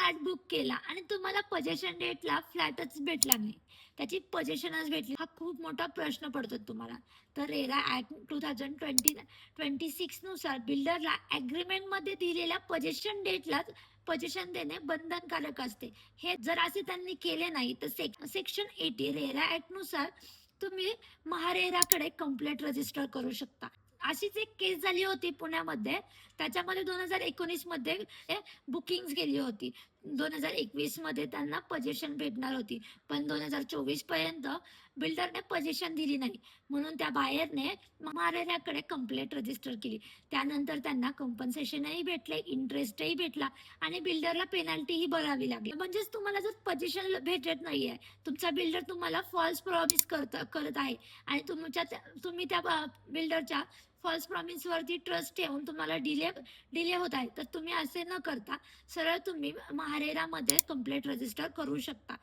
Flat book केला आणि तुम्हाला पोझिशन डेटला फ्लॅटच भेटला नाही, त्याची पोझिशनच भेटली, हा खूप मोठा प्रश्न पडतो तुम्हाला. तर रेरा ऍक्ट 2026 नुसार बिल्डरला मध्ये दिलेल्या पोझिशन डेटला पोझिशन देणे बंधनकारक असते. हे जर असे त्यांनी केले नाही तर सेक्शन 80 रेरा ऍक्ट नुसार तुम्ही महारेराकडे कंप्लेंट रजिस्टर करू शकता. अशीच एक केस झाली होती पुण्यामध्ये. त्याच्यामध्ये 2019 मध्ये बुकिंग गेली होती. 2021 मध्ये त्यांना पोझिशन भेटणार होती, पण 2024 पर्यंत बिल्डरने पोझिशन दिली नाही, म्हणून त्या बायरने महारेराकडे कंप्लेंट रजिस्टर केली. त्यानंतर त्यांना कॉम्पन्सेशनही भेटले, इंटरेस्टही भेटला आणि बिल्डरला पेनल्टीही भरावी लागली. म्हणजेच तुम्हाला जर पोझिशन भेटत नाहीये, तुमचा बिल्डर तुम्हाला फॉल्स प्रॉमिस करत आहे आणि तुम्ही त्या बिल्डरच्या फॉल्स प्रॉमिस वरती ट्रस्ट ठेवून तुम्हाला डिले होत आहे, तर तुम्ही असे न करता सरळ तुम्ही महारेरामध्ये कंप्लेंट रजिस्टर करू शकता.